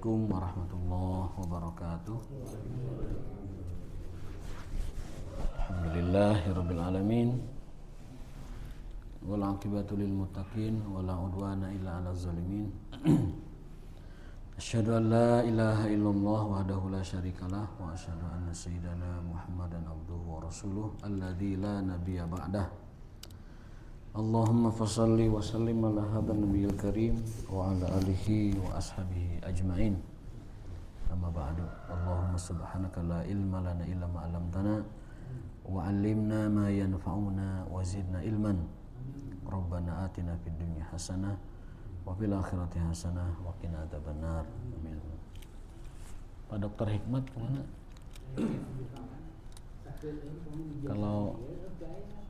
Assalamualaikum warahmatullahi wabarakatuh. Alhamdulillahirabbil alamin. Wal 'aqibatu lil muttaqin wala 'udwana illa 'alal zalimin. Asyhadu an la ilaha illallah wahdahu la syarikalah wa asyhadu anna sayyidana Muhammadan abduhu wa rasuluh alladzi la nabiyya ba'dah. Allahumma fassalli wa sallim ala hadzal nabiyil karim wa ala alihi wa ashabihi ajmain. Amma ba'du. Allahumma subhanaka la ilma lana illa ma 'allamtana wa 'allimna ma yanfa'una wa zidna ilman. Rabbana atina fid dunya hasanah wa fil akhirati hasanah wa qina adzabannar. Amin. Pak Dokter Hikmat kemana? Kalau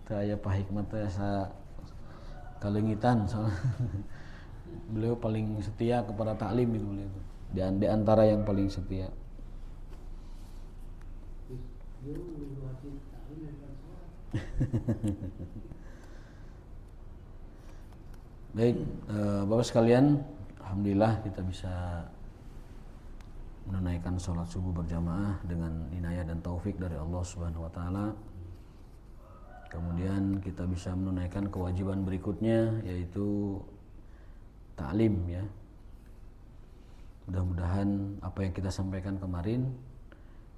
saya Pak Hikmat saya kalengitan soalnya beliau paling setia kepada taklim itu beliau. Di antara yang paling setia. Baik, Bapak sekalian, alhamdulillah kita bisa menunaikan sholat subuh berjamaah dengan inayah dan taufik dari Allah Subhanahu wa taala. Kemudian kita bisa menunaikan kewajiban berikutnya, yaitu ta'lim ya. Mudah-mudahan apa yang kita sampaikan kemarin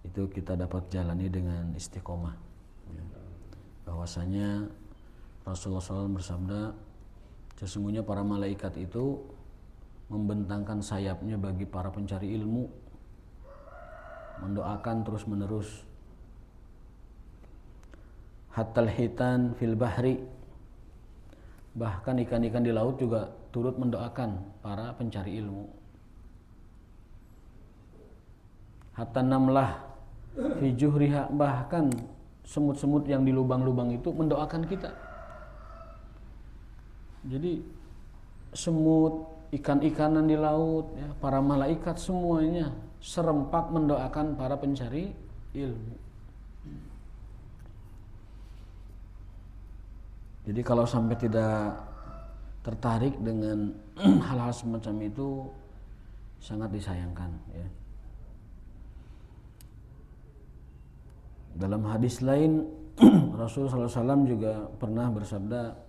itu kita dapat jalani dengan istiqomah ya. Bahwasanya Rasulullah SAW bersabda, sesungguhnya para malaikat itu membentangkan sayapnya bagi para pencari ilmu, mendoakan terus menerus. Hatal hitan fil bahri, bahkan ikan-ikan di laut juga turut mendoakan para pencari ilmu. Hatta namlah fi juhriha, bahkan semut-semut yang di lubang-lubang itu mendoakan kita. Jadi semut, ikan-ikanan di laut ya, para malaikat semuanya serempak mendoakan para pencari ilmu. Jadi kalau sampai tidak tertarik dengan hal-hal semacam itu sangat disayangkan ya. Dalam hadis lain Rasulullah SAW juga pernah bersabda,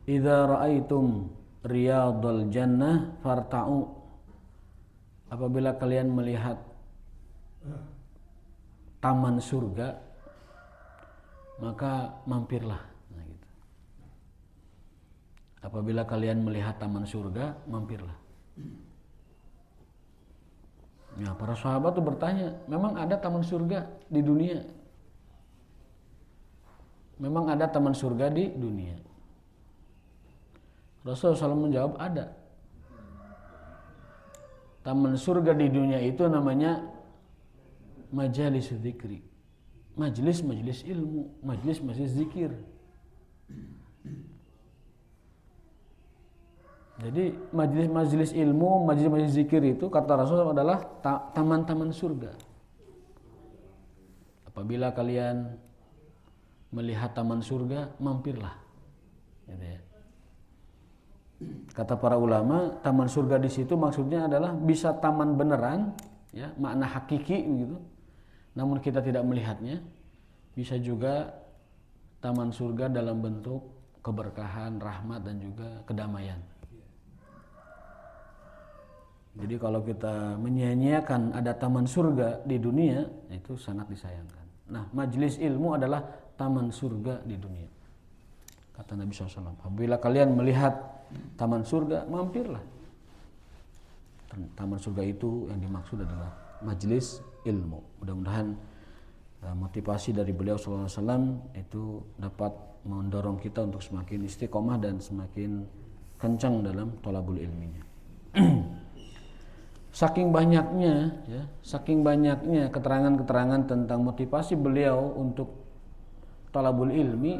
"Idza ra'aitum riyadul jannah farta'u." Apabila kalian melihat taman surga, maka mampirlah. Nah, gitu. Apabila kalian melihat taman surga, mampirlah. Ya, para sahabat tuh bertanya, memang ada taman surga di dunia? Memang ada taman surga di dunia? Rasulullah SAW menjawab, ada. Taman surga di dunia itu namanya majalis dzikri, majelis ilmu, majelis zikir. Jadi majelis ilmu, majelis zikir itu kata Rasulullah adalah taman-taman surga. Apabila kalian melihat taman surga, mampirlah. Gitu ya. Kata para ulama, taman surga di situ maksudnya adalah bisa taman beneran, ya, makna hakiki begitu. Namun kita tidak melihatnya. Bisa juga taman surga dalam bentuk keberkahan, rahmat dan juga kedamaian. Jadi kalau kita menyia-nyiakan ada taman surga di dunia, itu sangat disayangkan. Nah, majelis ilmu adalah taman surga di dunia. Kata Nabi SAW, apabila kalian melihat taman surga, mampirlah. Taman surga itu yang dimaksud adalah majelis ilmu. Mudah-mudahan motivasi dari beliau SAW itu dapat mendorong kita untuk semakin istiqomah dan semakin kencang dalam thalabul ilminya. Saking banyaknya keterangan-keterangan tentang motivasi beliau untuk thalabul ilmi,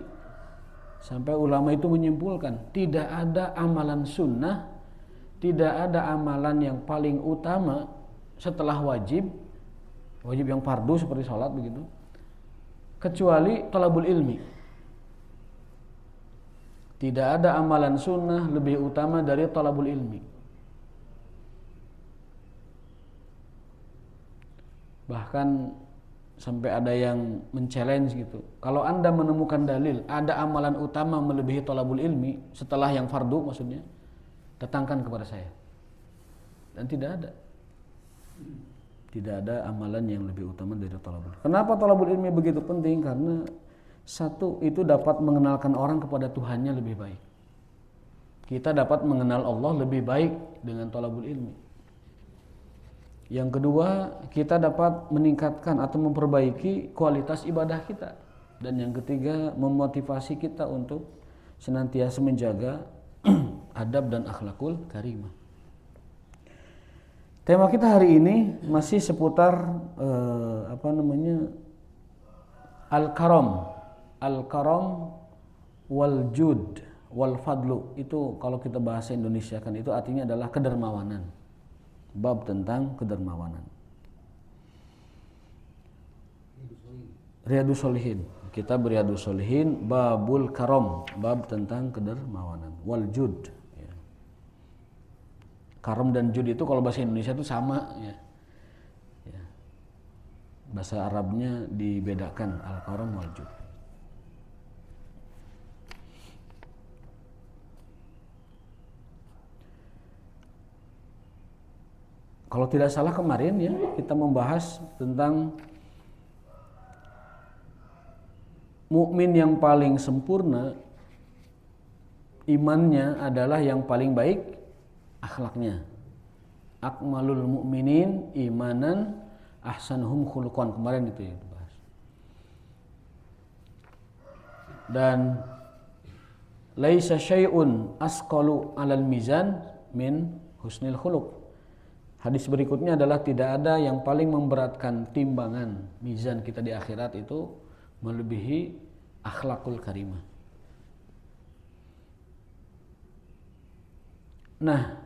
sampai ulama itu menyimpulkan tidak ada amalan sunnah, tidak ada amalan yang paling utama setelah wajib yang fardu seperti sholat begitu, kecuali thalabul ilmi. Tidak ada amalan sunnah lebih utama dari thalabul ilmi. Bahkan sampai ada yang men-challenge gitu. Kalau Anda menemukan dalil ada amalan utama melebihi thalabul ilmi setelah yang fardu maksudnya, datangkan kepada saya. Dan tidak ada. Tidak ada amalan yang lebih utama dari thalabul ilmi. Kenapa thalabul ilmi begitu penting? Karena satu, itu dapat mengenalkan orang kepada Tuhannya lebih baik. Kita dapat mengenal Allah lebih baik dengan thalabul ilmi. Yang kedua, kita dapat meningkatkan atau memperbaiki kualitas ibadah kita. Dan yang ketiga, memotivasi kita untuk senantiasa menjaga adab dan akhlakul karimah. Tema kita hari ini masih seputar al-karam. Al-karam wal jud wal fadlu. Itu kalau kita bahasa Indonesia kan itu artinya adalah kedermawanan. Bab tentang kedermawanan. Riyadhus Shalihin. Kita Riyadhus Shalihin babul karam, bab tentang kedermawanan. Wal jud. Ya. Karam dan jud itu kalau bahasa Indonesia itu sama ya. Ya. Bahasa Arabnya dibedakan, al-karam wal jud. Kalau tidak salah kemarin ya kita membahas tentang mukmin yang paling sempurna imannya adalah yang paling baik akhlaknya. Akmalul mu'minin imanan ahsanuhum khuluqan, kemarin itu ya dibahas. Dan laisa syai'un asqalu 'alal mizan min husnil khuluq. Hadis berikutnya adalah tidak ada yang paling memberatkan timbangan mizan kita di akhirat itu melebihi akhlakul karimah. Nah,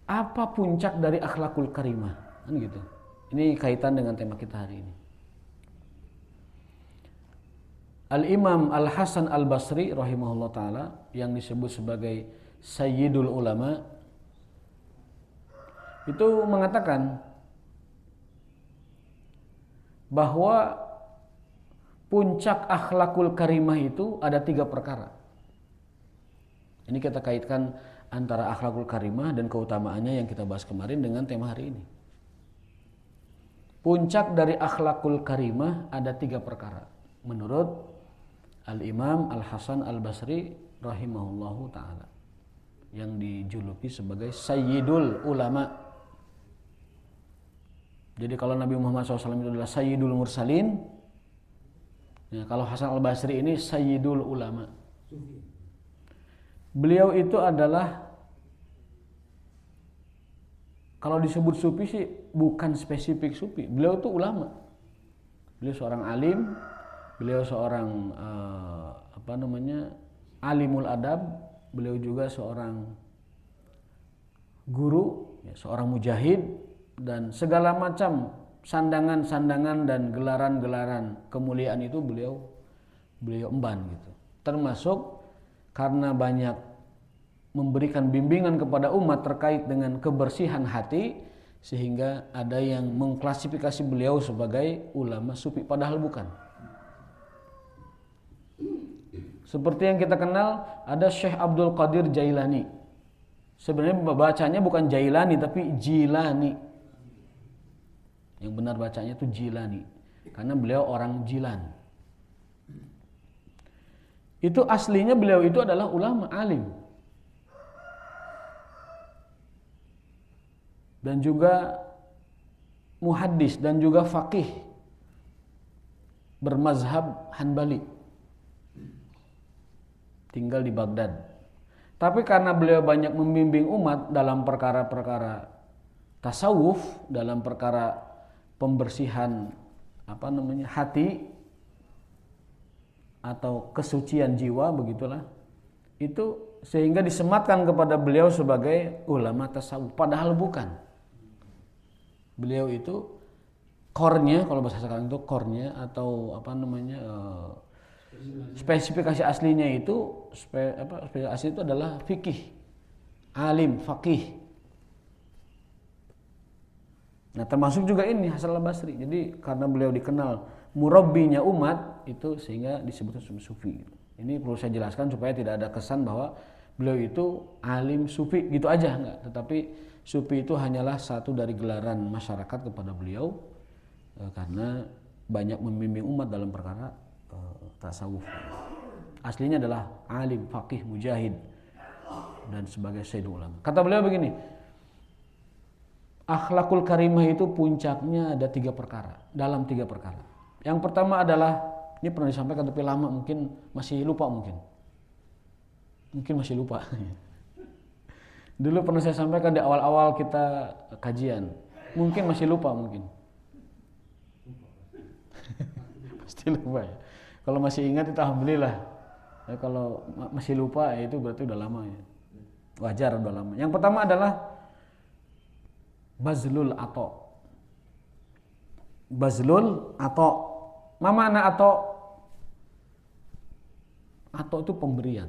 apa puncak dari akhlakul karimah? Kan gitu. Ini kaitan dengan tema kita hari ini. Al-Imam Al-Hasan Al-Basri rahimahullah ta'ala yang disebut sebagai Sayyidul Ulama itu mengatakan bahwa puncak akhlakul karimah itu ada 3 perkara. Ini kita kaitkan antara akhlakul karimah dan keutamaannya yang kita bahas kemarin dengan tema hari ini. Puncak dari akhlakul karimah ada 3 perkara menurut Al-Imam Al-Hasan Al-Basri rahimahullahu ta'ala yang dijuluki sebagai Sayyidul Ulama. Jadi kalau Nabi Muhammad SAW itu adalah Sayyidul Mursalin, ya, kalau Hasan Al-Basri ini Sayyidul Ulama. Beliau itu adalah, kalau disebut sufi sih bukan spesifik sufi, beliau itu ulama. Beliau seorang alim, beliau seorang alimul adab, beliau juga seorang guru, ya, seorang mujahid, dan segala macam sandangan-sandangan dan gelaran-gelaran kemuliaan itu beliau emban gitu. Termasuk karena banyak memberikan bimbingan kepada umat terkait dengan kebersihan hati, sehingga ada yang mengklasifikasi beliau sebagai ulama sufi padahal bukan. Seperti yang kita kenal ada Syekh Abdul Qadir Jailani. Sebenarnya bacanya bukan Jailani tapi Jilani. Yang benar bacanya itu Jilani karena beliau orang Jilan. Itu aslinya beliau itu adalah ulama alim. Dan juga muhaddis dan juga faqih bermazhab Hanbali. Tinggal di Baghdad. Tapi karena beliau banyak membimbing umat dalam perkara-perkara tasawuf, dalam perkara pembersihan hati atau kesucian jiwa begitulah, itu sehingga disematkan kepada beliau sebagai ulama tasawuf padahal bukan. Beliau itu core-nya, kalau bahasa sekarang itu core-nya atau spesifikasi aslinya itu spesifikasi asli itu adalah fikih, alim, faqih. Nah, termasuk juga ini Hasan al-Basri. Jadi karena beliau dikenal murabbinya umat itu sehingga disebut sufi. Ini perlu saya jelaskan supaya tidak ada kesan bahwa beliau itu alim sufi gitu aja, enggak. Tetapi sufi itu hanyalah satu dari gelaran masyarakat kepada beliau karena banyak membimbing umat dalam perkara tasawuf. Aslinya adalah alim, faqih, mujahid dan sebagai sayyidul ulama. Kata beliau begini, akhlakul karimah itu puncaknya ada 3 perkara, dalam 3 perkara. Yang pertama adalah, ini pernah disampaikan tapi lama mungkin masih lupa mungkin masih lupa. Dulu pernah saya sampaikan di awal-awal kita kajian, mungkin masih lupa mungkin. Pasti lupa ya. Kalau masih ingat itu alhamdulillah. Ya, kalau masih lupa ya itu berarti udah lama ya. Wajar udah lama. Yang pertama adalah bazlul ato. Bazlul ato. Ma makna ato? Ato itu pemberian.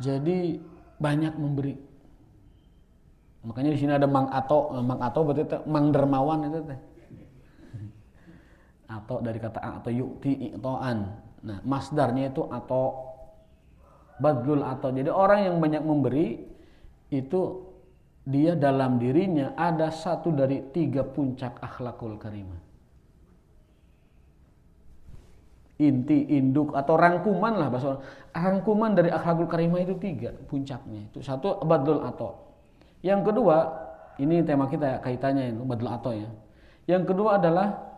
Jadi banyak memberi. Makanya di sini ada Mang Ato. Mang Ato berarti Mang Dermawan itu teh. Ato dari kata ato yukti i'toan. Nah, masdarnya itu ato. Badlul ato. Jadi orang yang banyak memberi itu dia dalam dirinya ada satu dari 3 puncak akhlakul karimah. Inti, induk atau rangkuman lah bahasa orang. Rangkuman dari akhlakul karimah itu 3 puncaknya. Itu satu badlul ato. Yang kedua, ini tema kita kaitannya itu badlul ato ya. Yang kedua adalah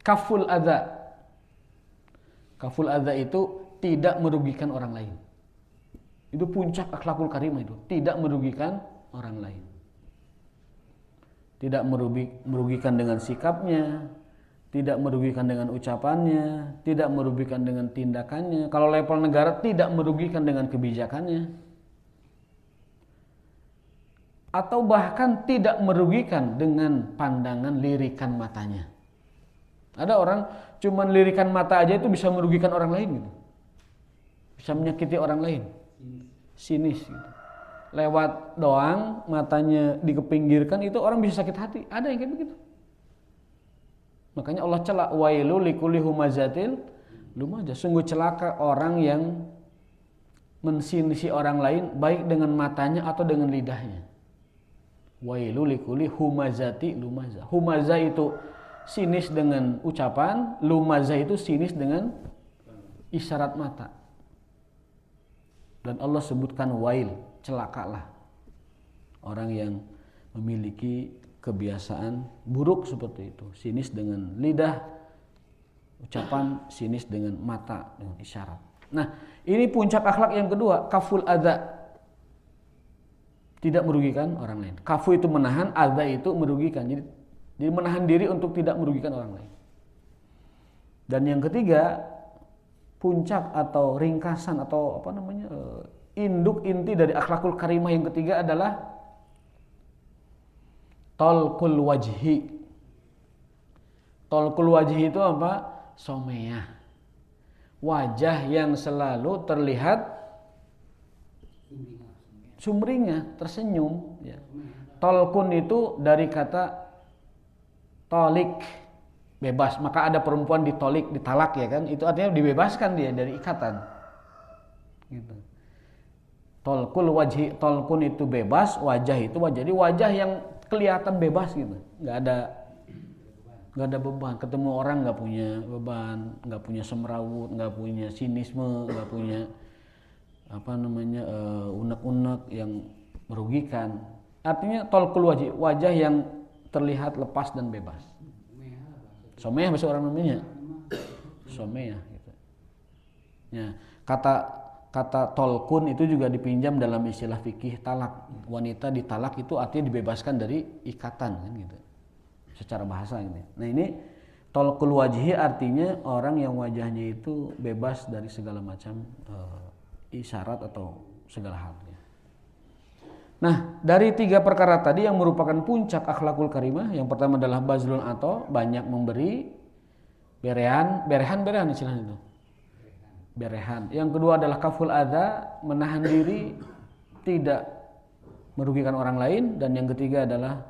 kaful adza. Kaful adza itu tidak merugikan orang lain. Itu puncak akhlakul karimah itu, tidak merugikan orang lain. Tidak merugikan dengan sikapnya, tidak merugikan dengan ucapannya, tidak merugikan dengan tindakannya. Kalau level negara tidak merugikan dengan kebijakannya. Atau bahkan tidak merugikan dengan pandangan lirikan matanya. Ada orang cuman lirikan mata aja itu bisa merugikan orang lain gitu. Bisa menyakiti orang lain. Sinis gitu. Lewat doang matanya dikepinggirkan itu orang bisa sakit hati. Ada yang kayak begitu. Makanya Allah cela wailul likulli humazatil lumazah. Sungguh celaka orang yang mensinisi orang lain baik dengan matanya atau dengan lidahnya. Wailul likulli humazati lumazah. Humazah itu sinis dengan ucapan, lumazah itu sinis dengan isyarat mata. Dan Allah sebutkan wail, celakalah orang yang memiliki kebiasaan buruk seperti itu, sinis dengan lidah, ucapan, sinis dengan mata, dengan isyarat. Nah, ini puncak akhlak yang kedua, kaful adza, tidak merugikan orang lain. Kafu itu menahan, adza itu merugikan. Jadi menahan diri untuk tidak merugikan orang lain. Dan yang ketiga, puncak atau ringkasan atau induk inti dari akhlakul karimah yang ketiga adalah talqul wajhi. Talqul wajhi itu apa? Someyah. Wajah yang selalu terlihat sumringah, tersenyum ya. Talqun itu dari kata tolik, bebas. Maka ada perempuan ditolik, ditalak ya kan, itu artinya dibebaskan dia dari ikatan gitu. Tolkul wajhi, tolkun itu bebas, wajah itu wajah. Jadi wajah yang kelihatan bebas gitu, nggak ada beban. Ketemu orang nggak punya beban, nggak punya semrawut, nggak punya sinisme, nggak punya unek-unek yang merugikan. Artinya tolkul wajhi, wajah yang terlihat lepas dan bebas. Someyah bahasa orang namanya. Someyah gitu. Ya, kata tolkun itu juga dipinjam dalam istilah fikih talak. Wanita ditalak itu artinya dibebaskan dari ikatan kan gitu. Secara bahasa gitu. Nah, ini tolkul wajhi artinya orang yang wajahnya itu bebas dari segala macam isyarat atau segala hal. Nah, dari 3 perkara tadi yang merupakan puncak akhlakul karimah, yang pertama adalah bazlun atau banyak memberi, berehan istilahnya itu. Berehan. Yang kedua adalah kaful adza, menahan diri, tidak merugikan orang lain, dan yang ketiga adalah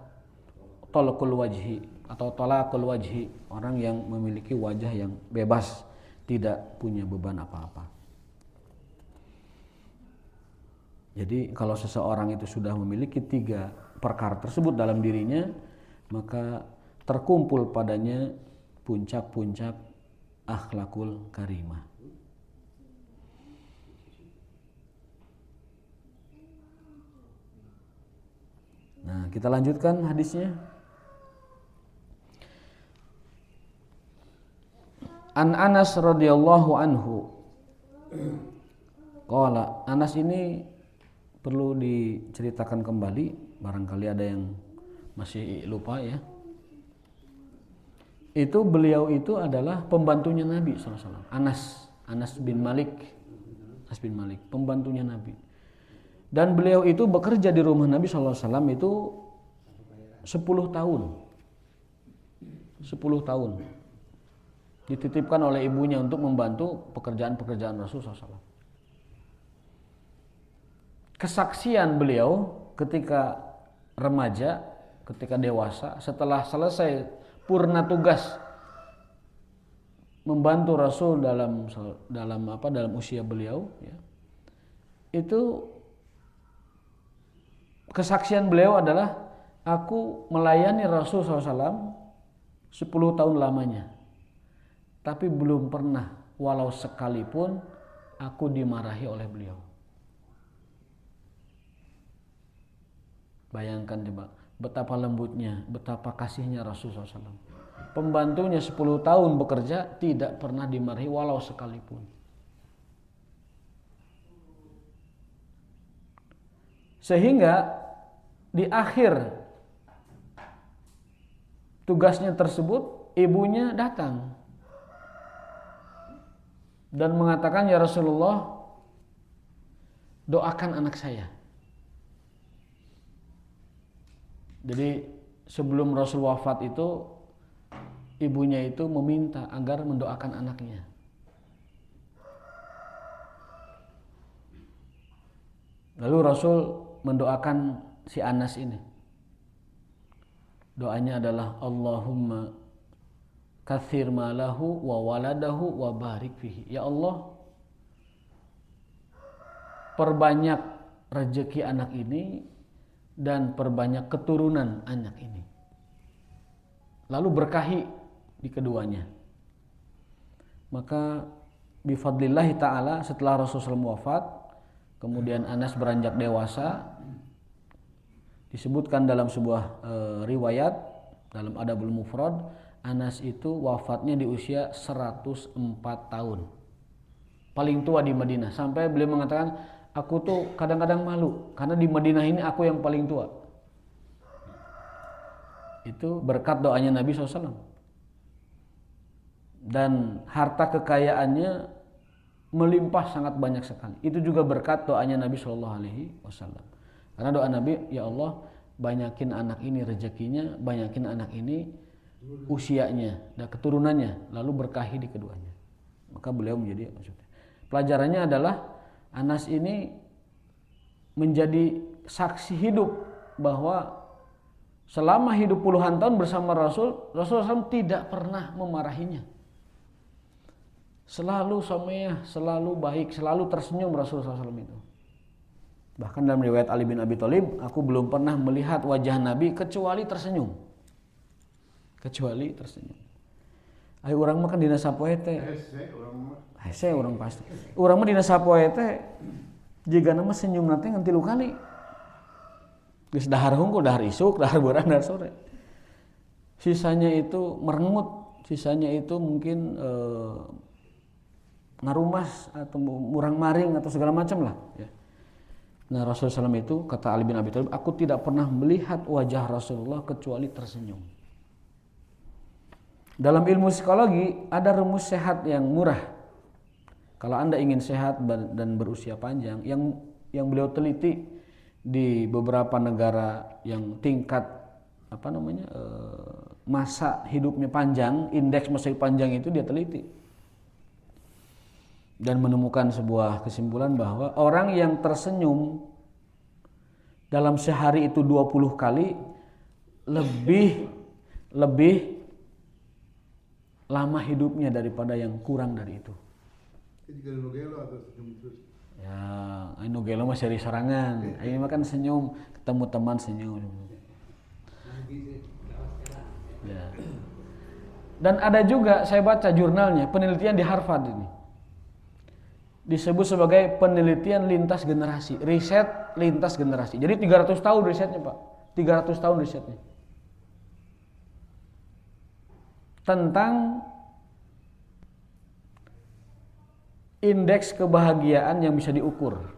talaqul wajhi atau talaqul wajhi, orang yang memiliki wajah yang bebas, tidak punya beban apa-apa. Jadi kalau seseorang itu sudah memiliki 3 perkara tersebut dalam dirinya, maka terkumpul padanya puncak-puncak akhlakul karimah. Nah, kita lanjutkan hadisnya. An Anas radhiyallahu anhu. Qala, Anas ini perlu diceritakan kembali, barangkali ada yang masih lupa ya. Itu beliau itu adalah pembantunya Nabi SAW. Anas bin Malik, pembantunya Nabi. Dan beliau itu bekerja di rumah Nabi SAW itu 10 tahun. 10 tahun. Dititipkan oleh ibunya untuk membantu pekerjaan-pekerjaan Rasul SAW. Kesaksian beliau ketika remaja, ketika dewasa, setelah selesai purna tugas membantu Rasul dalam usia beliau, ya, itu kesaksian beliau adalah, aku melayani Rasul SAW 10 tahun lamanya, tapi belum pernah walau sekalipun aku dimarahi oleh beliau. Bayangkan coba betapa lembutnya, betapa kasihnya Rasul SAW. Pembantunya 10 tahun bekerja tidak pernah dimarahi walau sekalipun. Sehingga di akhir tugasnya tersebut, ibunya datang dan mengatakan, ya Rasulullah, doakan anak saya. Jadi sebelum Rasul wafat itu, ibunya itu meminta agar mendoakan anaknya. Lalu Rasul mendoakan si Anas ini. Doanya adalah, Allahumma kathir malahu wa waladahu wa barik fihi. Ya Allah, perbanyak rezeki anak ini dan perbanyak keturunan anak ini. Lalu berkahi di keduanya. Maka bifadlillahi ta'ala, setelah Rasulullah wafat, kemudian Anas beranjak dewasa, disebutkan dalam sebuah riwayat dalam Adabul Mufrad, Anas itu wafatnya di usia 104 tahun. Paling tua di Madinah, sampai beliau mengatakan, aku tuh kadang-kadang malu karena di Madinah ini aku yang paling tua. Itu berkat doanya Nabi SAW. Dan harta kekayaannya melimpah sangat banyak sekali. Itu juga berkat doanya Nabi SAW. Karena doa Nabi, ya Allah, banyakin anak ini rezekinya, banyakin anak ini usianya dan keturunannya, lalu berkahi di keduanya. Maka beliau menjadi maksudnya. Pelajarannya adalah Anas ini menjadi saksi hidup bahwa selama hidup puluhan tahun bersama Rasulullah SAW tidak pernah memarahinya. Selalu someyah, selalu baik, selalu tersenyum Rasulullah SAW itu. Bahkan dalam riwayat Ali bin Abi Thalib, aku belum pernah melihat wajah Nabi kecuali tersenyum. Kecuali tersenyum. Ayo orang makan dina sapoe teh. Hese orang pasti. Urang mah dina sapoe teh jigana mah senyum nanti ngan 3 kali. Geus dahar hungkul, dahar isuk, dahar beurang, dahar sore. Sisanya itu merengut, sisanya itu mungkin ngarumas atau murang maring atau segala macam lah ya. Nah, Rasulullah SAW itu, kata Ali bin Abi Thalib, aku tidak pernah melihat wajah Rasulullah kecuali tersenyum. Dalam ilmu psikologi ada rumus sehat yang murah. Kalau Anda ingin sehat dan berusia panjang, yang beliau teliti di beberapa negara yang tingkat masa hidupnya panjang, indeks masa hidup panjang itu dia teliti. Dan menemukan sebuah kesimpulan bahwa orang yang tersenyum dalam sehari itu 20 kali lebih lama hidupnya daripada yang kurang dari itu. Ya, anu gelo mah seri sorangan. Ini mah kan senyum, ketemu teman senyum. Ya. Dan ada juga saya baca jurnalnya, penelitian di Harvard ini. Disebut sebagai penelitian lintas generasi, riset lintas generasi. Jadi 300 tahun risetnya, Pak. 300 tahun risetnya. Tentang indeks kebahagiaan yang bisa diukur.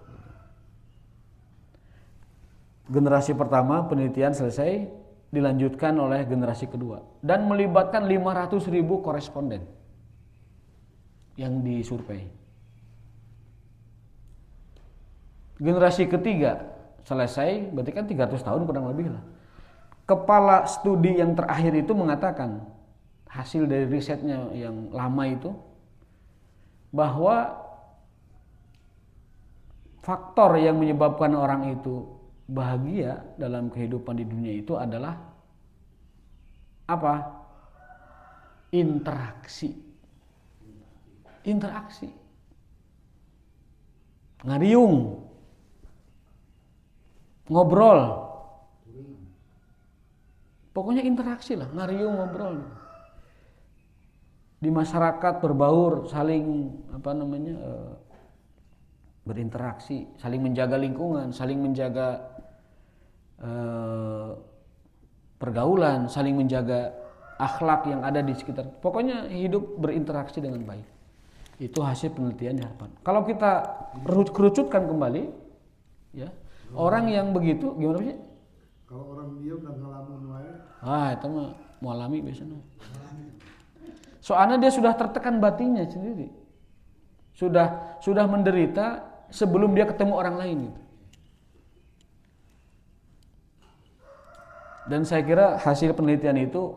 Generasi pertama penelitian selesai, dilanjutkan oleh generasi kedua dan melibatkan 500.000 koresponden yang disurvei. Generasi ketiga selesai, berarti kan 300 tahun kurang lebih lah. Kepala studi yang terakhir itu mengatakan, hasil dari risetnya yang lama itu, bahwa faktor yang menyebabkan orang itu bahagia dalam kehidupan di dunia itu adalah apa? Interaksi. Ngariung, ngobrol, pokoknya interaksi lah, ngariung, ngobrol. Di masyarakat berbaur, saling berinteraksi, saling menjaga lingkungan, saling menjaga pergaulan, saling menjaga akhlak yang ada di sekitar. Pokoknya hidup berinteraksi dengan baik. Itu hasil penelitian di Harvard. Kalau kita kerucutkan kembali, ya, orang yang begitu gimana sih? Kalau orang diam dan ngalamun wae. Itu mah mualami biasanya. Soalnya dia sudah tertekan batinnya sendiri. Sudah menderita sebelum dia ketemu orang lain gitu. Dan saya kira hasil penelitian itu,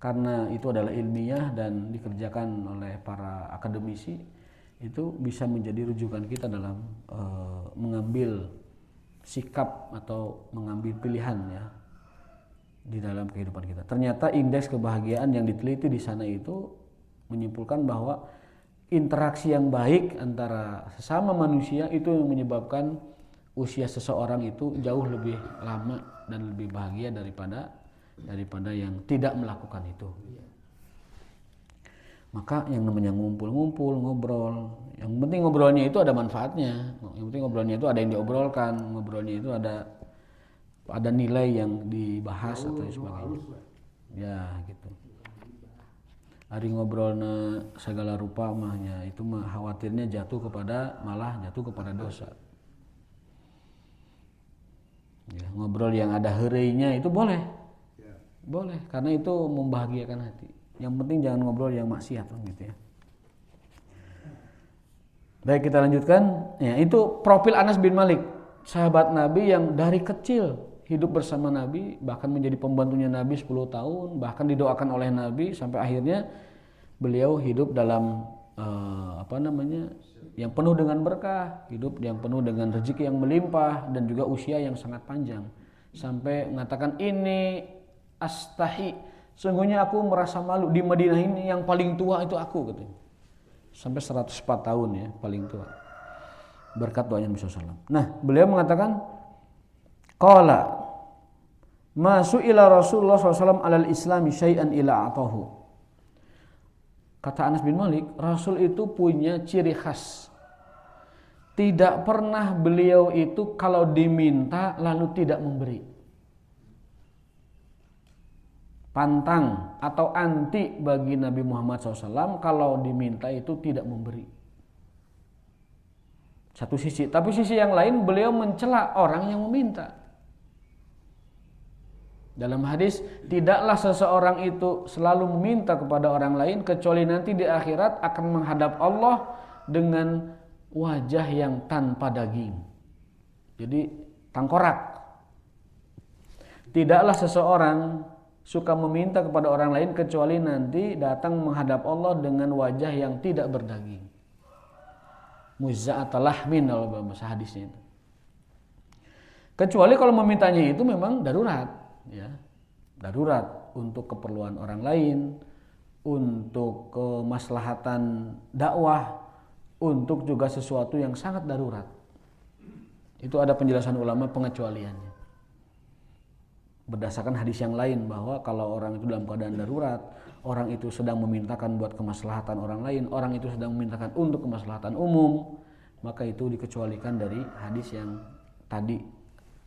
karena itu adalah ilmiah dan dikerjakan oleh para akademisi, itu bisa menjadi rujukan kita dalam mengambil sikap atau mengambil pilihan ya di dalam kehidupan kita. Ternyata indeks kebahagiaan yang diteliti di sana itu menyimpulkan bahwa interaksi yang baik antara sesama manusia itu yang menyebabkan usia seseorang itu jauh lebih lama dan lebih bahagia daripada yang tidak melakukan itu. Maka yang namanya ngumpul-ngumpul, ngobrol, yang penting ngobrolnya itu ada manfaatnya. Yang penting ngobrolnya itu ada yang diobrolkan, ngobrolnya itu ada nilai yang dibahas atau sebagainya. Ya gitu. Ari ngobrolna segala rupa mahnya itu mah khawatirnya malah jatuh kepada dosa. Ya, ngobrol yang ada heureuinya itu boleh. Boleh, karena itu membahagiakan hati. Yang penting jangan ngobrol yang maksiat gitu ya. Baik, kita lanjutkan. Ya, itu profil Anas bin Malik, sahabat Nabi yang dari kecil hidup bersama Nabi, bahkan menjadi pembantunya Nabi 10 tahun, bahkan didoakan oleh Nabi sampai akhirnya beliau hidup dalam yang penuh dengan berkah, hidup yang penuh dengan rezeki yang melimpah dan juga usia yang sangat panjang. Sampai mengatakan, ini astahi, sungguhnya aku merasa malu di Madinah ini yang paling tua itu aku katanya. Sampai 104 tahun ya paling tua. Berkat doanya Nabi SAW. Nah, beliau mengatakan, qala ma su'ila Rasulullah SAW alal islami syai'an ila atahu. Kata Anas bin Malik, Rasul itu punya ciri khas. Tidak pernah beliau itu kalau diminta lalu tidak memberi. Pantang atau anti bagi Nabi Muhammad SAW kalau diminta itu tidak memberi. Satu sisi, tapi sisi yang lain beliau mencela orang yang meminta. Dalam hadis, tidaklah seseorang itu selalu meminta kepada orang lain kecuali nanti di akhirat akan menghadap Allah dengan wajah yang tanpa daging. Jadi tangkorak. Tidaklah seseorang suka meminta kepada orang lain kecuali nanti datang menghadap Allah dengan wajah yang tidak berdaging. Muzza'atal lahmin kalau bahasa hadisnya itu. Kecuali kalau memintanya itu memang darurat, ya. Darurat untuk keperluan orang lain, untuk kemaslahatan dakwah, untuk juga sesuatu yang sangat darurat. Itu ada penjelasan ulama pengecualiannya. Berdasarkan hadis yang lain bahwa kalau orang itu dalam keadaan darurat, orang itu sedang memintakan buat kemaslahatan orang lain, orang itu sedang memintakan untuk kemaslahatan umum, maka itu dikecualikan dari hadis yang tadi,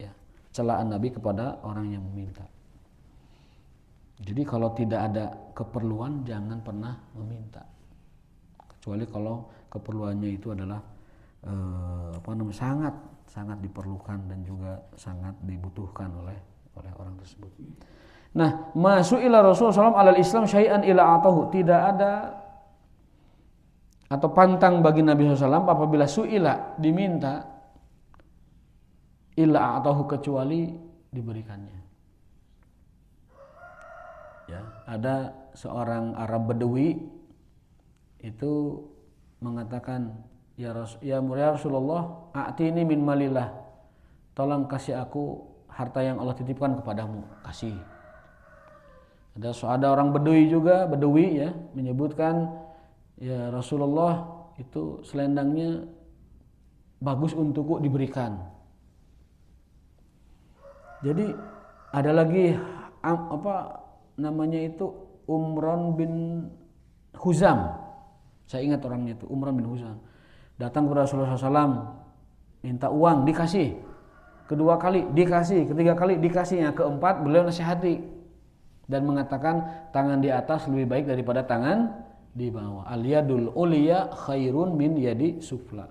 ya, celaan Nabi kepada orang yang meminta. Jadi kalau tidak ada keperluan jangan pernah meminta, kecuali kalau keperluannya itu adalah sangat diperlukan dan juga sangat dibutuhkan oleh orang tersebut. Nah, masu'ila Rasulullah SAW alal Islam syai'an ila atahu, tidak ada atau pantang bagi Nabi SAW apabila su'ila, diminta, ila atahu, kecuali diberikannya. Ya, ada seorang Arab Badui itu mengatakan, ya Rasulullah, a'tini min malillah, tolong kasih aku harta yang Allah titipkan kepadamu, kasih. Ada orang Badui juga, ya, menyebutkan, ya Rasulullah, itu selendangnya bagus untukku, diberikan. Jadi ada lagi namanya itu Umran bin Huzam. Saya ingat orangnya itu, Umran bin Huzam. Datang kepada Rasulullah SAW, minta uang, dikasih. Kedua kali dikasih, ketiga kali dikasih, yang keempat beliau nasihati dan mengatakan tangan di atas lebih baik daripada tangan di bawah. Al-yadul uliya khairun min yadi sufla.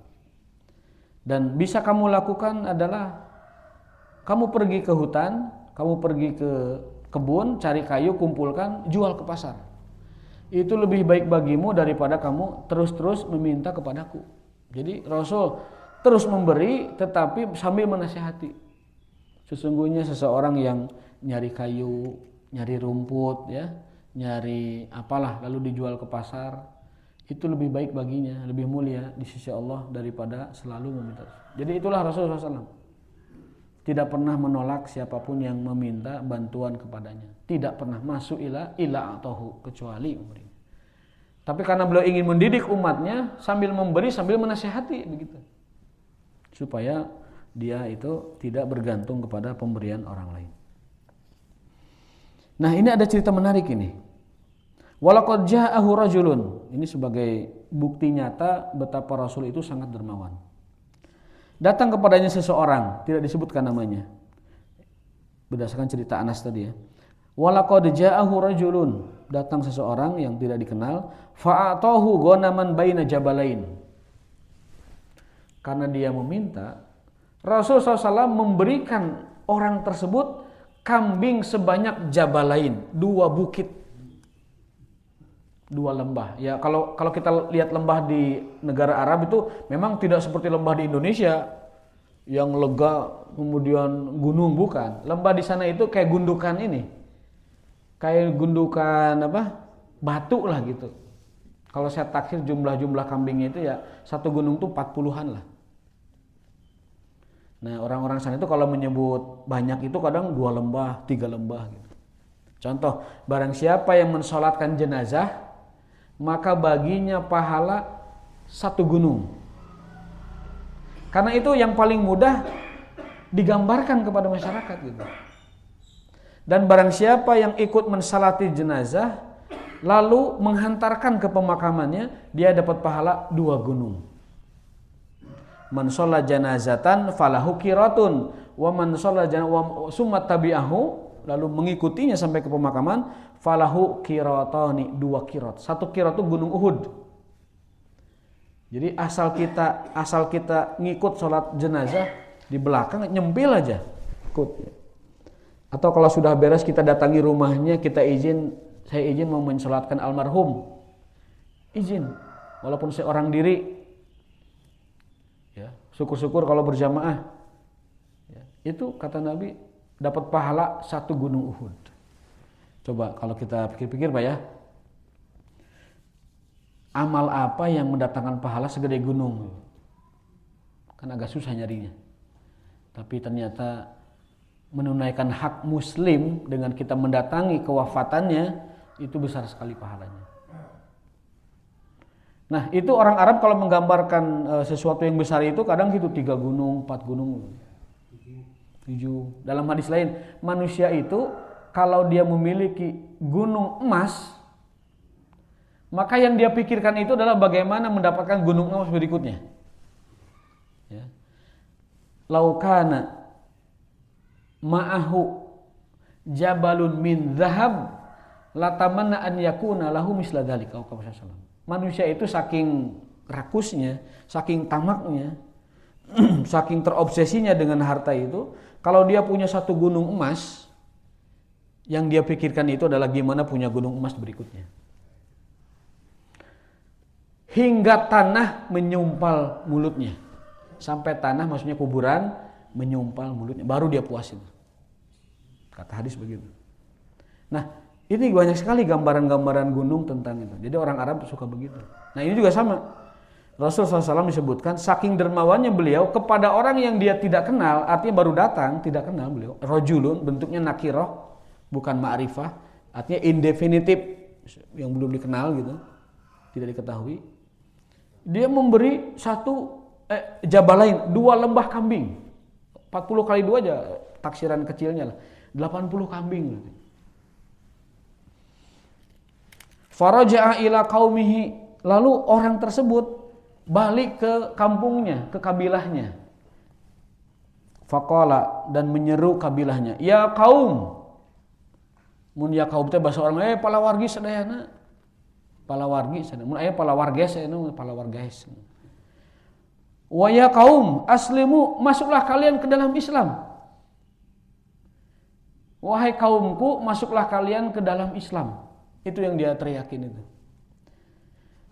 Dan bisa kamu lakukan adalah kamu pergi ke hutan, kamu pergi ke kebun, cari kayu, kumpulkan, jual ke pasar. Itu lebih baik bagimu daripada kamu terus-terus meminta kepadaku. Jadi Rasul terus memberi tetapi sambil menasihati. Sesungguhnya seseorang yang nyari kayu, nyari rumput, ya, nyari apalah lalu dijual ke pasar, itu lebih baik baginya, lebih mulia di sisi Allah daripada selalu meminta. Jadi itulah Rasulullah SAW. Tidak pernah menolak siapapun yang meminta bantuan kepadanya. Tidak pernah masuk ila atahu, kecuali memberi. Tapi karena beliau ingin mendidik umatnya sambil memberi sambil menasihati begitu. Supaya dia itu tidak bergantung kepada pemberian orang lain. Nah, ini ada cerita menarik ini. Walaqad ja'ahu rajulun. Ini sebagai bukti nyata betapa Rasul itu sangat dermawan. Datang kepadanya seseorang, tidak disebutkan namanya. Berdasarkan cerita Anas tadi, ya. Walaqad ja'ahu rajulun. Datang seseorang yang tidak dikenal, fa'atahu ghanaman baina jabalain. Karena dia meminta, Rasulullah SAW memberikan orang tersebut kambing sebanyak jabalain, 2 bukit, 2 lembah. Ya, kalau kita lihat lembah di negara Arab itu memang tidak seperti lembah di Indonesia yang lega kemudian gunung, bukan. Lembah di sana itu kayak gundukan ini, kayak gundukan batu lah gitu. Kalau saya taksir jumlah kambingnya itu ya satu gunung tuh 40-an lah. Nah, orang-orang sana itu kalau menyebut banyak itu kadang 2 lembah, 3 lembah gitu. Contoh, barang siapa yang mensolatkan jenazah, maka baginya pahala 1 gunung. Karena itu yang paling mudah digambarkan kepada masyarakat gitu. Dan barang siapa yang ikut mensalati jenazah lalu menghantarkan ke pemakamannya, dia dapat pahala 2 gunung. Man shalla janazatan falahu qiratun wa man shalla summa tabi'ahu, lalu mengikutinya sampai ke pemakaman, falahu qiratani, 2 qirat. 1 qirat itu gunung Uhud. Jadi asal kita ngikut sholat jenazah di belakang, nyempil aja ikut. Atau kalau sudah beres kita datangi rumahnya, saya izin mau mensolatkan almarhum, izin walaupun saya orang diri, ya, syukur-syukur kalau berjamaah, ya, itu kata Nabi dapat pahala 1 gunung Uhud. Coba kalau kita pikir-pikir Pak ya, amal apa yang mendatangkan pahala segede gunung? Kan agak susah nyarinya. Tapi ternyata menunaikan hak muslim dengan kita mendatangi kewafatannya itu besar sekali pahalanya. Nah, itu orang Arab kalau menggambarkan sesuatu yang besar itu kadang gitu 3 gunung, 4 gunung, 7. Dalam hadis lain, manusia itu kalau dia memiliki gunung emas, maka yang dia pikirkan itu adalah bagaimana mendapatkan gunung emas berikutnya. Ya. Laukana ma'ahu jabalun min zahab latamanna an yakuna lahu misla dzalika. Manusia itu saking rakusnya, saking tamaknya, saking terobsesinya dengan harta itu, kalau dia punya satu gunung emas, yang dia pikirkan itu adalah gimana punya gunung emas berikutnya. Hingga tanah menyumpal mulutnya. Sampai tanah, maksudnya kuburan, menyumpal mulutnya. Baru dia puas itu. Kata hadis begitu. Nah, ini banyak sekali gambaran-gambaran gunung tentang itu. Jadi orang Arab suka begitu. Nah, ini juga sama. Rasulullah SAW disebutkan, saking dermawannya beliau kepada orang yang dia tidak kenal, artinya baru datang, tidak kenal beliau. Rajulun, bentuknya nakiroh, bukan ma'rifah, artinya indefinitif, yang belum dikenal gitu, tidak diketahui. Dia memberi jabalain, 2 lembah kambing. 40 kali 2 aja taksiran kecilnya lah. 80 kambing. Faraja'a ila qaumihi, lalu orang tersebut balik ke kampungnya, ke kabilahnya. Faqala, dan menyeru kabilahnya, ya kaum. Mun ya kaum teh bahasa orang, palawargi sadayana. Palawargi sadayana. Mun aya palawarges anu palawarges. Wa ya kaum aslimu, masuklah kalian ke dalam Islam. Wahai kaumku, masuklah kalian ke dalam Islam. Itu yang dia teriakin itu.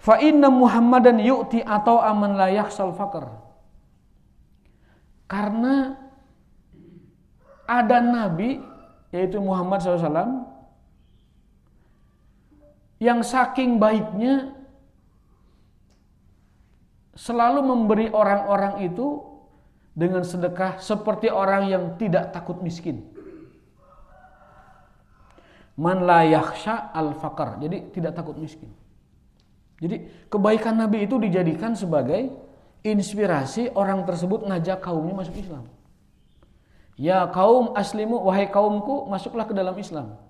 Fa inna Muhammadan yu'ti atau aman la yakhsal faqr. Karena ada nabi, yaitu Muhammad SAW, yang saking baiknya selalu memberi orang-orang itu dengan sedekah seperti orang yang tidak takut miskin. Man la yakhsha al-faqr. Jadi tidak takut miskin. Jadi kebaikan Nabi itu dijadikan sebagai inspirasi orang tersebut ngajak kaumnya masuk Islam. Ya kaum aslimu, wahai kaumku, masuklah ke dalam Islam.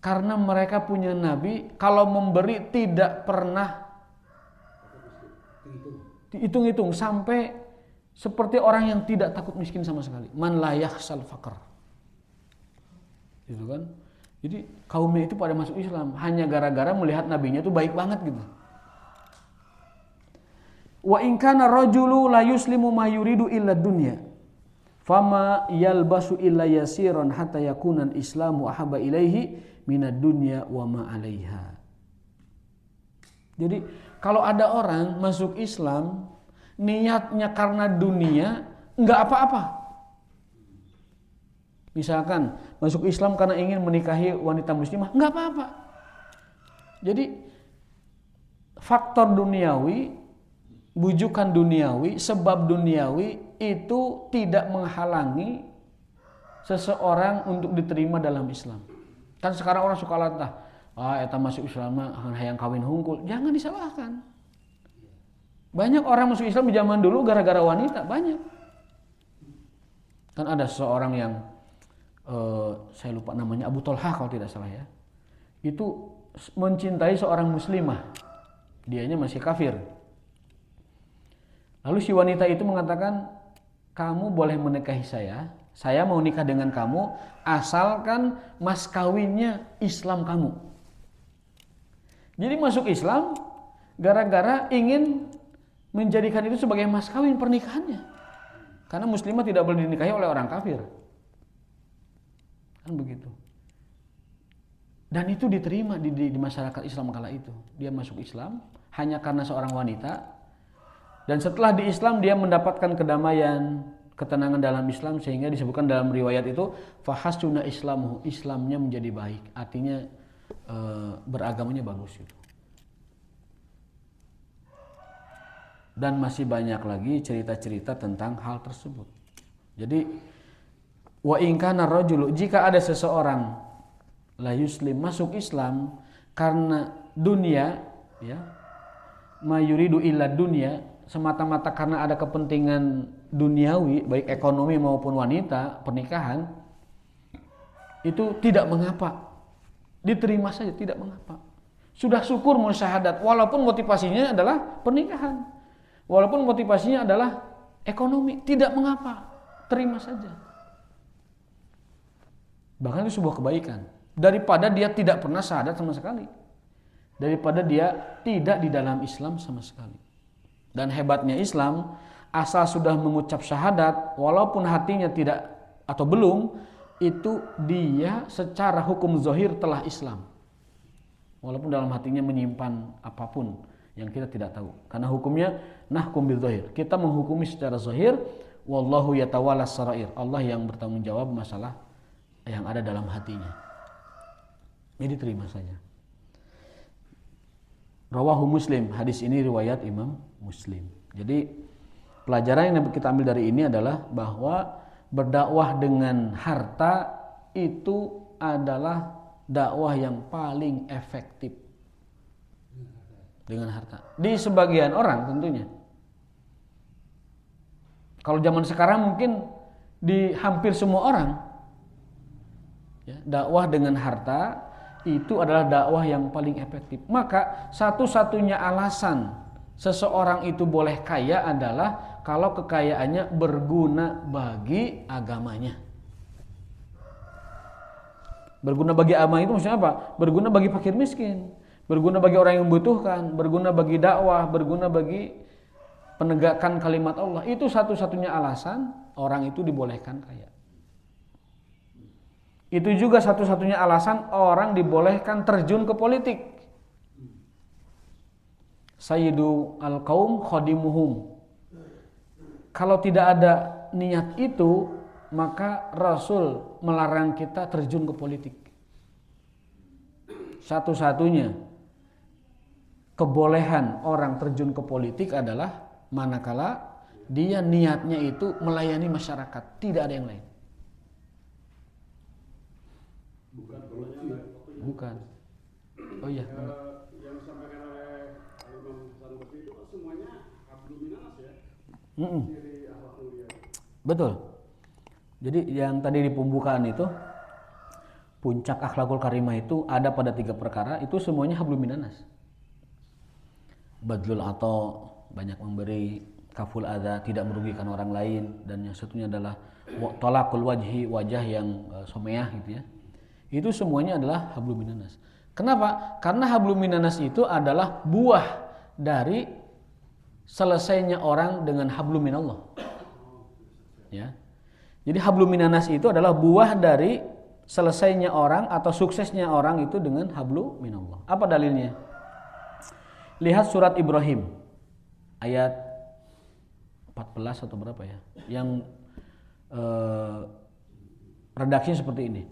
Karena mereka punya Nabi, kalau memberi tidak pernah dihitung-hitung, sampai seperti orang yang tidak takut miskin sama sekali. Man la yakhsal faqr. Gitu kan? Jadi kaumnya itu pada masuk Islam hanya gara-gara melihat nabinya itu baik banget gitu. Wa in kana rajulu la yuslimu ma yuridu illa dunya fama yalbasu illa yasiran hatta yakuna islamu ahabba ilaihi minad dunya wa ma 'alaiha. Jadi kalau ada orang masuk Islam niatnya karena dunia, enggak apa-apa. Misalkan masuk Islam karena ingin menikahi wanita muslimah, enggak apa-apa. Jadi faktor duniawi, bujukan duniawi, sebab duniawi itu tidak menghalangi seseorang untuk diterima dalam Islam. Kan sekarang orang suka lantah, eta masuk Islam mah hayang kawin hungkul. Jangan disalahkan. Banyak orang masuk Islam di zaman dulu gara-gara wanita, banyak. Kan ada seseorang yang saya lupa namanya, Abu Tolha kalau tidak salah ya, itu mencintai seorang muslimah, dianya masih kafir. Lalu si wanita itu mengatakan, kamu boleh menikahi saya mau nikah dengan kamu, asalkan mas kawinnya Islam kamu. Jadi masuk Islam gara-gara ingin menjadikan itu sebagai mas kawin pernikahannya, karena muslimah tidak boleh dinikahi oleh orang kafir. Kan begitu. Dan itu diterima di masyarakat Islam kala itu. Dia masuk Islam hanya karena seorang wanita. Dan setelah di Islam dia mendapatkan kedamaian, ketenangan dalam Islam, sehingga disebutkan dalam riwayat itu fahasuna islamuhu, Islamnya menjadi baik. Artinya beragamanya bagus itu. Dan masih banyak lagi cerita-cerita tentang hal tersebut. Jadi wa in kana rajulu, jika ada seseorang la yuslim, masuk Islam karena dunia, ya, mayuridu illa dunia, semata-mata karena ada kepentingan duniawi baik ekonomi maupun wanita, pernikahan, itu tidak mengapa, diterima saja, tidak mengapa. Sudah syukur mau syahadat walaupun motivasinya adalah pernikahan, walaupun motivasinya adalah ekonomi, tidak mengapa, terima saja. Bahkan itu sebuah kebaikan daripada dia tidak pernah syahadat sama sekali, daripada dia tidak di dalam Islam sama sekali. Dan hebatnya Islam, asal sudah mengucap syahadat walaupun hatinya tidak atau belum, itu dia secara hukum zahir telah Islam, walaupun dalam hatinya menyimpan apapun yang kita tidak tahu, karena hukumnya nahkum bil zahir, kita menghukumi secara zahir. Wallahu yatawalla sarair, Allah yang bertanggung jawab masalah yang ada dalam hatinya. Ini terima saja. Rawahu Muslim, hadis ini riwayat Imam Muslim. Jadi pelajaran yang kita ambil dari ini adalah bahwa berdakwah dengan harta itu adalah dakwah yang paling efektif. Dengan harta. Di sebagian orang tentunya. Kalau zaman sekarang mungkin di hampir semua orang, ya, dakwah dengan harta itu adalah dakwah yang paling efektif. Maka satu-satunya alasan seseorang itu boleh kaya adalah kalau kekayaannya berguna bagi agamanya. Berguna bagi agama itu maksudnya apa? Berguna bagi fakir miskin, berguna bagi orang yang membutuhkan, berguna bagi dakwah, berguna bagi penegakan kalimat Allah. Itu satu-satunya alasan orang itu dibolehkan kaya. Itu juga satu-satunya alasan orang dibolehkan terjun ke politik. Sayyidu al-qaum khadimuhum. Kalau tidak ada niat itu, maka Rasul melarang kita terjun ke politik. Satu-satunya kebolehan orang terjun ke politik adalah manakala dia niatnya itu melayani masyarakat, tidak ada yang lain. Bukan. Oh iya. Yang disampaikan oleh Imam Hasan Basri itu semuanya hablum minanas ya. Ciri akhlak mulia. Betul. Jadi yang tadi di pembukaan itu, puncak akhlakul karimah itu ada pada 3 perkara, itu semuanya hablum minanas. Badlul atau banyak memberi, kaful adza, tidak merugikan orang lain, dan yang satunya adalah talaqul wajhi, wajah yang someah gitu ya. Itu semuanya adalah hablum minanas. Kenapa? Karena hablum minanas itu adalah buah dari selesainya orang dengan hablum minallah. Ya. Jadi hablum minanas itu adalah buah dari selesainya orang atau suksesnya orang itu dengan hablum minallah. Apa dalilnya? Lihat surat Ibrahim ayat 14 atau berapa ya, yang redaksinya seperti ini.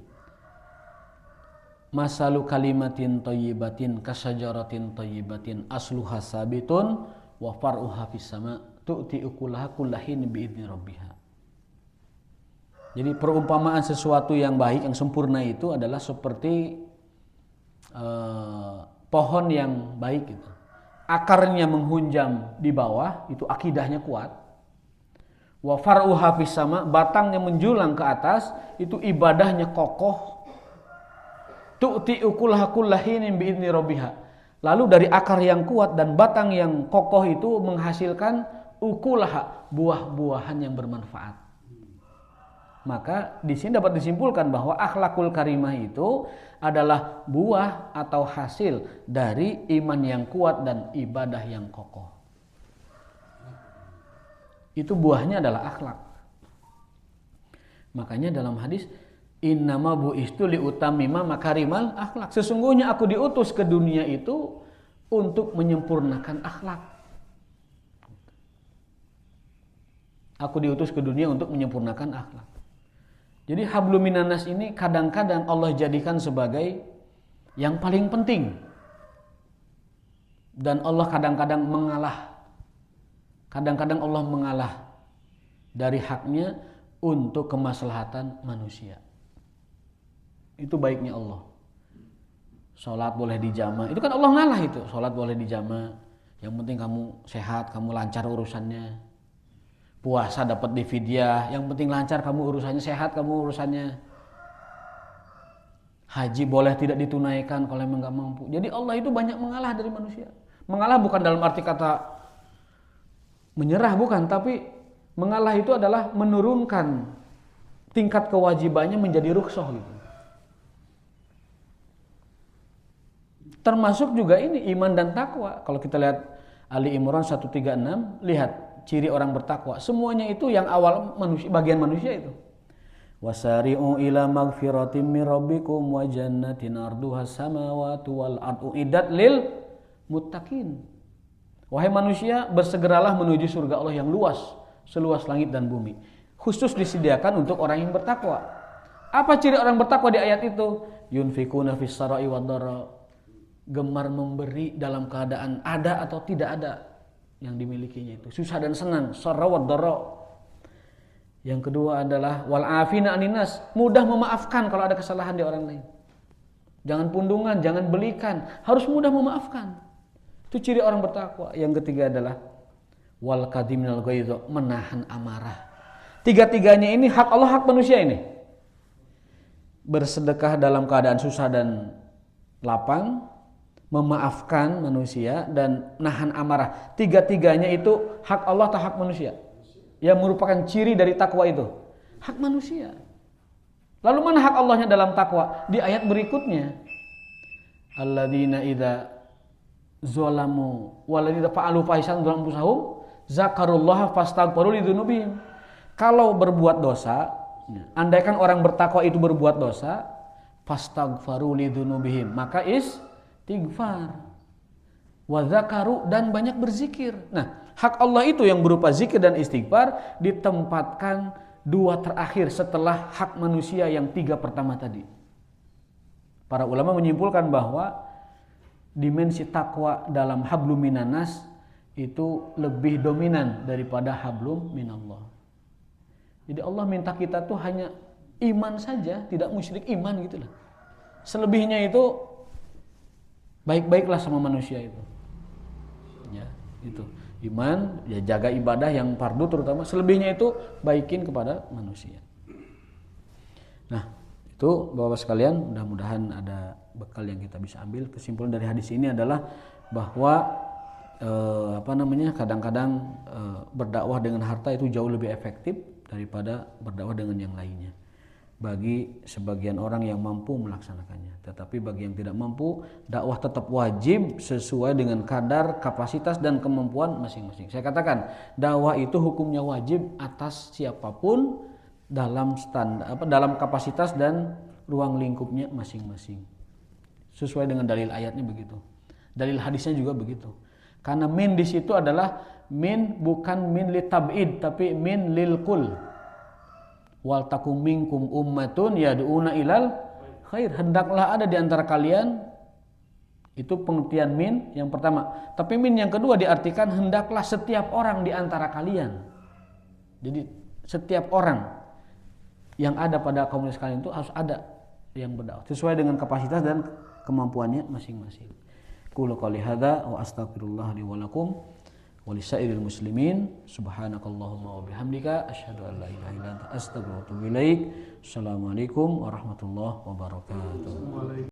Masalu kalimatin thayyibatin kasajaratin thayyibatin asluha sabitun wa far'uha fis sama tu'ti ukulaha kullahin biidzni rabbiha. Jadi perumpamaan sesuatu yang baik, yang sempurna itu adalah seperti pohon yang baik gitu. Akarnya menghunjam di bawah, itu akidahnya kuat. Wa far'uha fis sama, batangnya menjulang ke atas, itu ibadahnya kokoh. Tu'ti ukulaha kullahinin biidzni rabbiha. Lalu dari akar yang kuat dan batang yang kokoh itu menghasilkan ukulaha, buah-buahan yang bermanfaat. Maka di sini dapat disimpulkan bahwa akhlakul karimah itu adalah buah atau hasil dari iman yang kuat dan ibadah yang kokoh. Itu buahnya adalah akhlak. Makanya dalam hadis innama bu'istu liutammima makarimal akhlak. Sesungguhnya aku diutus ke dunia itu untuk menyempurnakan akhlak. Aku diutus ke dunia untuk menyempurnakan akhlak. Jadi hablum minanas ini kadang-kadang Allah jadikan sebagai yang paling penting. Dan Allah kadang-kadang mengalah. Kadang-kadang Allah mengalah dari haknya untuk kemaslahatan manusia. Itu baiknya Allah. Sholat boleh dijama, itu kan Allah ngalah itu. Sholat boleh dijama, yang penting kamu sehat, kamu lancar urusannya. Puasa dapat dividyah, yang penting lancar kamu urusannya, sehat kamu urusannya. Haji boleh tidak ditunaikan kalau memang nggak mampu. Jadi Allah itu banyak mengalah dari manusia. Mengalah bukan dalam arti kata menyerah, bukan, tapi mengalah itu adalah menurunkan tingkat kewajibannya menjadi rukhsah gitu. Termasuk juga ini iman dan takwa. Kalau kita lihat Ali Imran 136, lihat ciri orang bertakwa. Semuanya itu yang awal manusia, bagian manusia itu. Wasari'u ila magfiratin min rabbikum wa jannatin arduha samawati wal ardu iddat lil muttaqin. Wahai manusia, bersegeralah menuju surga Allah yang luas, seluas langit dan bumi. Khusus disediakan untuk orang yang bertakwa. Apa ciri orang bertakwa di ayat itu? Yunfikuna fis sarai wad dara. Gemar memberi dalam keadaan ada atau tidak ada yang dimilikinya itu. Susah dan senang, sarra wad dara. Yang kedua adalah wal afina aninas, mudah memaafkan kalau ada kesalahan di orang lain. Jangan pundungan, jangan belikan, harus mudah memaafkan. Itu ciri orang bertakwa. Yang ketiga adalah wal kadhiminal ghaidz, menahan amarah. Tiga-tiganya ini hak Allah, hak manusia ini. Bersedekah dalam keadaan susah dan lapang, memaafkan manusia, dan nahan amarah. Tiga-tiganya itu hak Allah atau hak manusia? Yang merupakan ciri dari takwa itu hak manusia. Lalu mana hak Allahnya dalam takwa? Di ayat berikutnya, alladzina idza zalamu walladzina fa'alu fahisatan dzalamu anfusahum zakarullaha fastaghfiru lidzunubihim. Kalau berbuat dosa, andaikan orang bertakwa itu berbuat dosa, fastaghfiru lidzunubihim, maka istighfar, wa zakaru, dan banyak berzikir. Nah, hak Allah itu yang berupa zikir dan istighfar ditempatkan dua terakhir setelah hak manusia yang tiga pertama tadi. Para ulama menyimpulkan bahwa dimensi takwa dalam hablum minanas itu lebih dominan daripada hablum minallah. Jadi Allah minta kita tuh hanya iman saja, tidak musyrik iman gitulah. Selebihnya itu baik-baiklah sama manusia itu. Ya, itu. Iman, ya jaga ibadah yang fardu terutama, selebihnya itu baikin kepada manusia. Nah, itu Bapak sekalian, mudah-mudahan ada bekal yang kita bisa ambil. Kesimpulan dari hadis ini adalah bahwa kadang-kadang berdakwah dengan harta itu jauh lebih efektif daripada berdakwah dengan yang lainnya. Bagi sebagian orang yang mampu melaksanakannya. Tetapi bagi yang tidak mampu, dakwah tetap wajib sesuai dengan kadar, kapasitas, dan kemampuan masing-masing. Saya katakan, dakwah itu hukumnya wajib atas siapapun dalam dalam kapasitas dan ruang lingkupnya masing-masing. Sesuai dengan dalil ayatnya begitu. Dalil hadisnya juga begitu. Karena min di situ adalah min, bukan min li tab'id, tapi min lil kul. Wal takum minkum ummatun yad'una ilal khair, hendaklah ada di antara kalian. Itu pengertian min yang pertama. Tapi min yang kedua diartikan hendaklah setiap orang di antara kalian. Jadi setiap orang yang ada pada komunitas kalian itu harus ada yang berdakwah sesuai dengan kapasitas dan kemampuannya masing-masing. Qulu qouli hadza wa astaghfirullah li wa lakum wa lisairil muslimin. Subhanakallahumma wa bihamdika asyhadu an la ilaha illa anta astaghfiruka wa atubu ilaik. Assalamualaikum warahmatullahi wabarakatuh.